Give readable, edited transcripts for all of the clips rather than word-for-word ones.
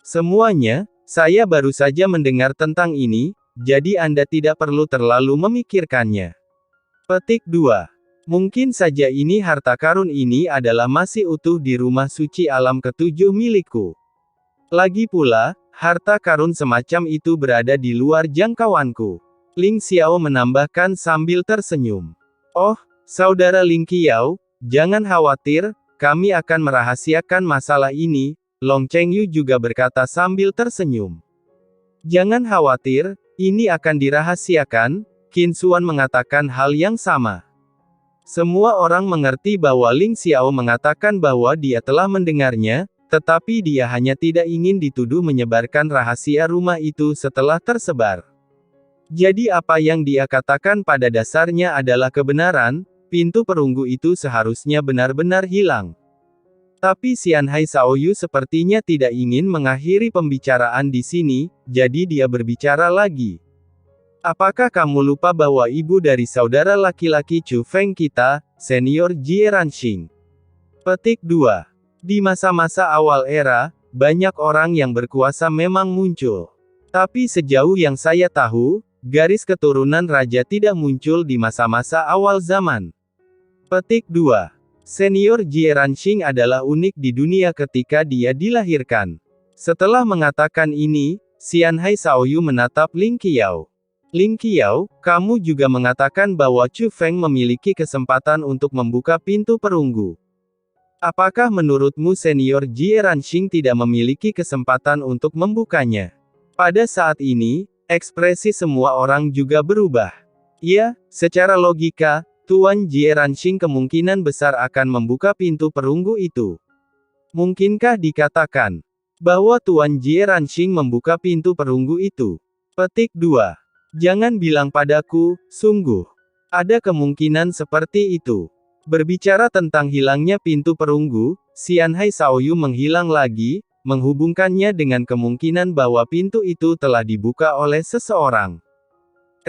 Semuanya, saya baru saja mendengar tentang ini, jadi Anda tidak perlu terlalu memikirkannya. Petik 2. Mungkin saja ini harta karun ini adalah masih utuh di rumah suci alam ketujuh milikku. Lagi pula, harta karun semacam itu berada di luar jangkauanku. Ling Xiao menambahkan sambil tersenyum. Oh, saudara Ling Qiao, jangan khawatir, kami akan merahasiakan masalah ini, Long Chengyu juga berkata sambil tersenyum. Jangan khawatir, ini akan dirahasiakan, Qin Xuan mengatakan hal yang sama. Semua orang mengerti bahwa Ling Xiao mengatakan bahwa dia telah mendengarnya, tetapi dia hanya tidak ingin dituduh menyebarkan rahasia rumah itu setelah tersebar. Jadi apa yang dia katakan pada dasarnya adalah kebenaran, pintu perunggu itu seharusnya benar-benar hilang. Tapi Xianhai Shaoyu sepertinya tidak ingin mengakhiri pembicaraan di sini, jadi dia berbicara lagi. Apakah kamu lupa bahwa ibu dari saudara laki-laki Chu Feng kita, senior Jie Ranxing? Petik 2. Di masa-masa awal era, banyak orang yang berkuasa memang muncul. Tapi sejauh yang saya tahu, garis keturunan raja tidak muncul di masa-masa awal zaman. Petik 2. Senior Jie Ranxing adalah unik di dunia ketika dia dilahirkan. Setelah mengatakan ini, Xianhai Shaoyu menatap Ling Qiao. Ling Qiao, kamu juga mengatakan bahwa Chu Feng memiliki kesempatan untuk membuka pintu perunggu. Apakah menurutmu senior Jie Ranxing tidak memiliki kesempatan untuk membukanya? Pada saat ini, ekspresi semua orang juga berubah. Ya, secara logika, Tuan Jie Ranxing kemungkinan besar akan membuka pintu perunggu itu. Mungkinkah dikatakan bahwa Tuan Jie Ranxing membuka pintu perunggu itu? Petik 2. Jangan bilang padaku, sungguh. Ada kemungkinan seperti itu. Berbicara tentang hilangnya pintu perunggu, Xianhai Shaoyu menghilang lagi, menghubungkannya dengan kemungkinan bahwa pintu itu telah dibuka oleh seseorang.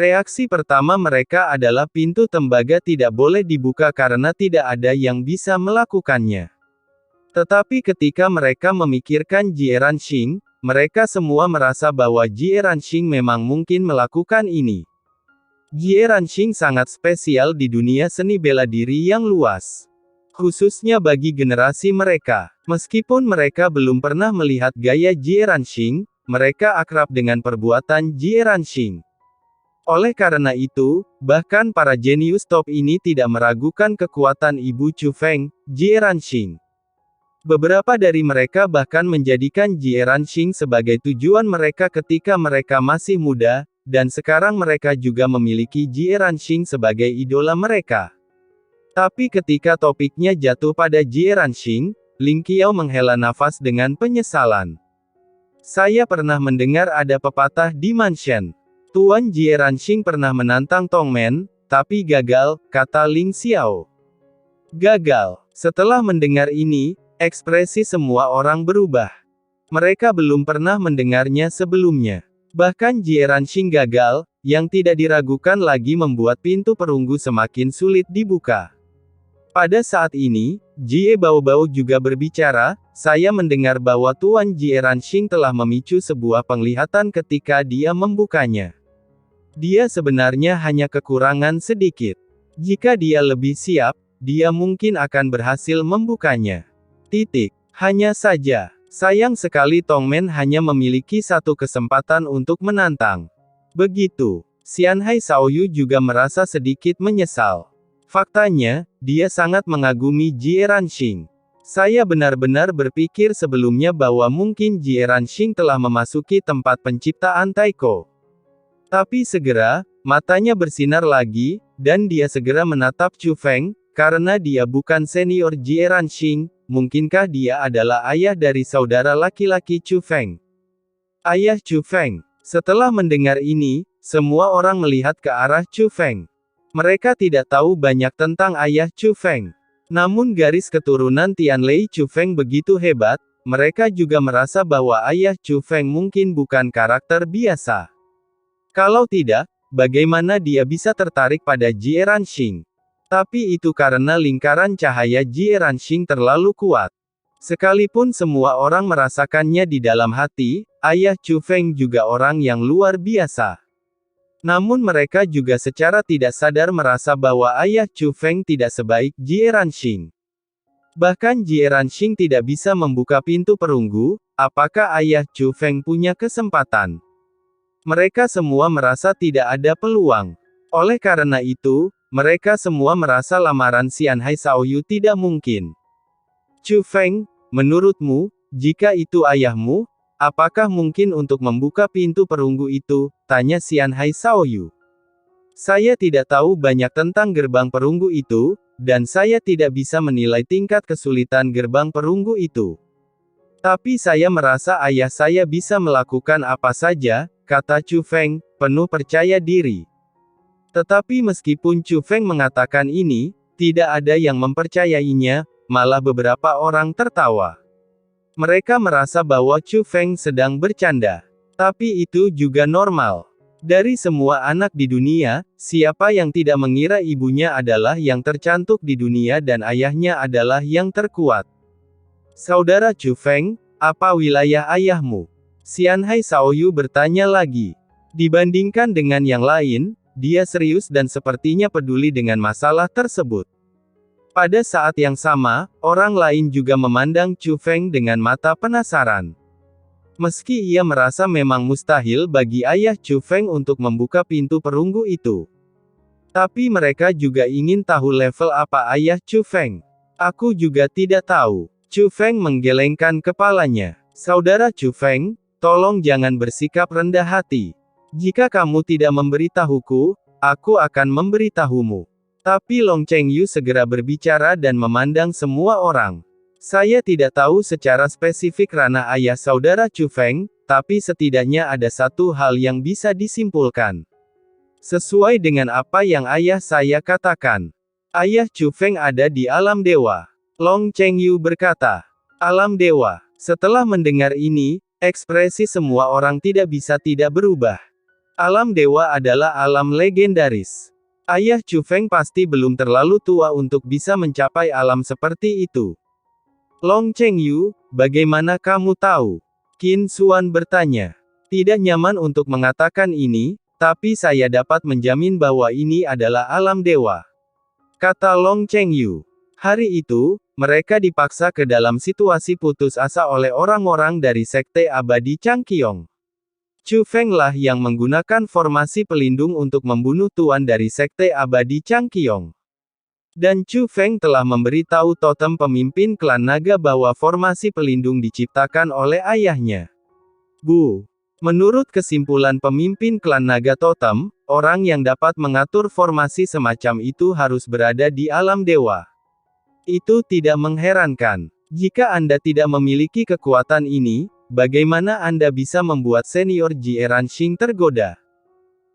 Reaksi pertama mereka adalah pintu tembaga tidak boleh dibuka karena tidak ada yang bisa melakukannya. Tetapi ketika mereka memikirkan Jie Ranxing, mereka semua merasa bahwa Jie Ranxing memang mungkin melakukan ini. Jie Ranxing sangat spesial di dunia seni bela diri yang luas. Khususnya bagi generasi mereka. Meskipun mereka belum pernah melihat gaya Jie Ranxing, mereka akrab dengan perbuatan Jie Ranxing. Oleh karena itu, bahkan para jenius top ini tidak meragukan kekuatan ibu Chu Feng, Jie Ranxing. Beberapa dari mereka bahkan menjadikan Jie Ranxing sebagai tujuan mereka ketika mereka masih muda, dan sekarang mereka juga memiliki Jie Ranxing sebagai idola mereka. Tapi ketika topiknya jatuh pada Jie Ranxing, Ling Qiao menghela nafas dengan penyesalan. Saya pernah mendengar ada pepatah di Manshan. Tuan Jie Ranxing pernah menantang Tongmen, tapi gagal, kata Ling Xiao. Gagal. Setelah mendengar ini, ekspresi semua orang berubah. Mereka belum pernah mendengarnya sebelumnya. Bahkan Jie Ranxing gagal, yang tidak diragukan lagi membuat pintu perunggu semakin sulit dibuka. Pada saat ini, Jie Baobao juga berbicara, saya mendengar bahwa Tuan Jie Ranxing telah memicu sebuah penglihatan ketika dia membukanya. Dia sebenarnya hanya kekurangan sedikit. Jika dia lebih siap, dia mungkin akan berhasil membukanya. Titik. Hanya saja, sayang sekali Tongmen hanya memiliki satu kesempatan untuk menantang. Begitu. Xianhai Shaoyu juga merasa sedikit menyesal. Faktanya, dia sangat mengagumi Jie Ranxing. Saya benar-benar berpikir sebelumnya bahwa mungkin Jie Ranxing telah memasuki tempat penciptaan Taiko. Tapi segera, matanya bersinar lagi, dan dia segera menatap Chu Feng, karena dia bukan senior Jie Ranxing, mungkinkah dia adalah ayah dari saudara laki-laki Chu Feng? Ayah Chu Feng. Setelah mendengar ini, semua orang melihat ke arah Chu Feng. Mereka tidak tahu banyak tentang ayah Chu Feng. Namun garis keturunan Tianlei Chu Feng begitu hebat, mereka juga merasa bahwa ayah Chu Feng mungkin bukan karakter biasa. Kalau tidak, bagaimana dia bisa tertarik pada Jie Ranxing? Tapi itu karena lingkaran cahaya Jie Ranxing terlalu kuat. Sekalipun semua orang merasakannya di dalam hati, ayah Chu Feng juga orang yang luar biasa. Namun mereka juga secara tidak sadar merasa bahwa ayah Chu Feng tidak sebaik Jie Ranxing. Bahkan Jie Ranxing tidak bisa membuka pintu perunggu, apakah ayah Chu Feng punya kesempatan? Mereka semua merasa tidak ada peluang. Oleh karena itu, mereka semua merasa lamaran Xian Hai Xiaoyu tidak mungkin. Chu Feng, menurutmu, jika itu ayahmu, apakah mungkin untuk membuka pintu perunggu itu? Tanya Xian Hai Xiaoyu. Saya tidak tahu banyak tentang gerbang perunggu itu, dan saya tidak bisa menilai tingkat kesulitan gerbang perunggu itu. Tapi saya merasa ayah saya bisa melakukan apa saja, kata Chu Feng, penuh percaya diri. Tetapi meskipun Chu Feng mengatakan ini, tidak ada yang mempercayainya, malah beberapa orang tertawa. Mereka merasa bahwa Chu Feng sedang bercanda. Tapi itu juga normal. Dari semua anak di dunia, siapa yang tidak mengira ibunya adalah yang tercantik di dunia dan ayahnya adalah yang terkuat? Saudara Chu Feng, apa wilayah ayahmu? Xian Hai Xiaoyu bertanya lagi. Dibandingkan dengan yang lain, dia serius dan sepertinya peduli dengan masalah tersebut. Pada saat yang sama, orang lain juga memandang Chu Feng dengan mata penasaran. Meski ia merasa memang mustahil bagi ayah Chu Feng untuk membuka pintu perunggu itu. Tapi mereka juga ingin tahu level apa ayah Chu Feng. Aku juga tidak tahu. Chu Feng menggelengkan kepalanya. Saudara Chu Feng, tolong jangan bersikap rendah hati. Jika kamu tidak memberitahuku, aku akan memberitahumu. Tapi Long Chengyu segera berbicara dan memandang semua orang. Saya tidak tahu secara spesifik ranah ayah saudara Chu Feng, tapi setidaknya ada satu hal yang bisa disimpulkan. Sesuai dengan apa yang ayah saya katakan. Ayah Chu Feng ada di alam dewa. Long Chengyu berkata. Alam dewa. Setelah mendengar ini, ekspresi semua orang tidak bisa tidak berubah. Alam dewa adalah alam legendaris. Ayah Chu Feng pasti belum terlalu tua untuk bisa mencapai alam seperti itu. Long Chengyu, bagaimana kamu tahu? Qin Xuan bertanya. Tidak nyaman untuk mengatakan ini, tapi saya dapat menjamin bahwa ini adalah alam dewa. Kata Long Chengyu. Hari itu, mereka dipaksa ke dalam situasi putus asa oleh orang-orang dari Sekte Abadi Changqiong. Chu Feng lah yang menggunakan formasi pelindung untuk membunuh tuan dari Sekte Abadi Changqiong. Dan Chu Feng telah memberitahu totem pemimpin klan naga bahwa formasi pelindung diciptakan oleh ayahnya. Bu. Menurut kesimpulan pemimpin klan naga totem, orang yang dapat mengatur formasi semacam itu harus berada di alam dewa. Itu tidak mengherankan. Jika Anda tidak memiliki kekuatan ini, bagaimana Anda bisa membuat senior Jie Ranxing tergoda?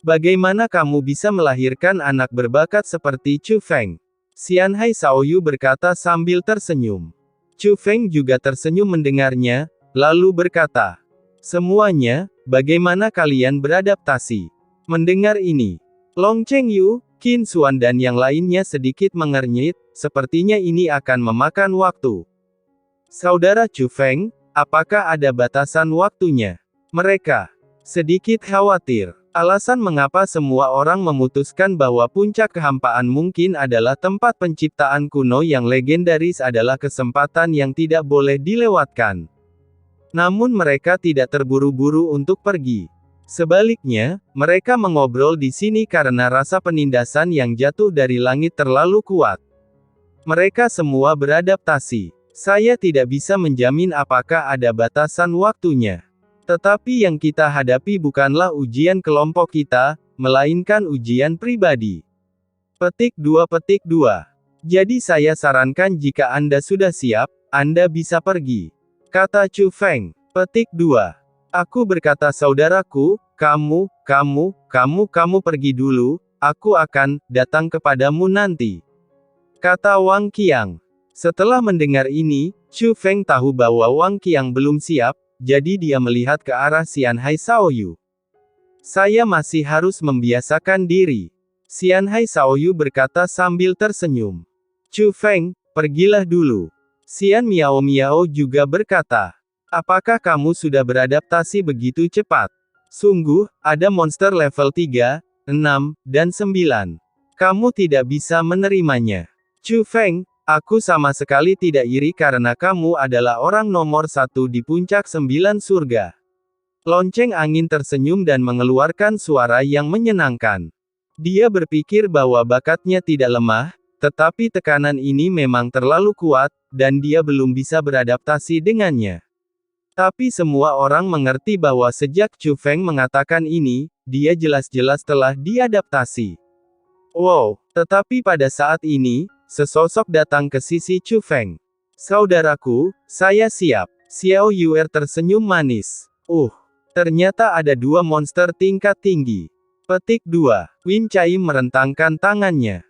Bagaimana kamu bisa melahirkan anak berbakat seperti Chu Feng? Xian Hai Xiaoyu berkata sambil tersenyum. Chu Feng juga tersenyum mendengarnya, lalu berkata, semuanya, bagaimana kalian beradaptasi? Mendengar ini, Long Chengyu, Qin Xuan dan yang lainnya sedikit mengernyit, sepertinya ini akan memakan waktu. Saudara Chu Feng, apakah ada batasan waktunya? Mereka sedikit khawatir. Alasan mengapa semua orang memutuskan bahwa puncak kehampaan mungkin adalah tempat penciptaan kuno yang legendaris adalah kesempatan yang tidak boleh dilewatkan. Namun mereka tidak terburu-buru untuk pergi. Sebaliknya, mereka mengobrol di sini karena rasa penindasan yang jatuh dari langit terlalu kuat. Mereka semua beradaptasi. Saya tidak bisa menjamin apakah ada batasan waktunya. Tetapi yang kita hadapi bukanlah ujian kelompok kita, melainkan ujian pribadi. Petik 2. Jadi saya sarankan jika Anda sudah siap, Anda bisa pergi. Kata Chu Feng. Petik 2. Aku berkata saudaraku, kamu pergi dulu, aku akan datang kepadamu nanti. Kata Wang Qiang. Setelah mendengar ini, Chu Feng tahu bahwa Wang Qiang belum siap, jadi dia melihat ke arah Xian Hai Xiaoyu. Saya masih harus membiasakan diri. Xian Hai Xiaoyu berkata sambil tersenyum. Chu Feng, pergilah dulu. Xian Miao Miao juga berkata, apakah kamu sudah beradaptasi begitu cepat? Sungguh, ada monster level 3, 6, dan 9. Kamu tidak bisa menerimanya. Chu Feng, aku sama sekali tidak iri karena kamu adalah orang nomor 1 di puncak 9 surga. Lonceng angin tersenyum dan mengeluarkan suara yang menyenangkan. Dia berpikir bahwa bakatnya tidak lemah, tetapi tekanan ini memang terlalu kuat, dan dia belum bisa beradaptasi dengannya. Tapi semua orang mengerti bahwa sejak Chu Feng mengatakan ini, dia jelas-jelas telah diadaptasi. Wow, tetapi pada saat ini, sesosok datang ke sisi Chu Feng. Saudaraku, saya siap. Xiao Yuer tersenyum manis. Ternyata ada 2 monster tingkat tinggi. Petik 2. Win Chai merentangkan tangannya.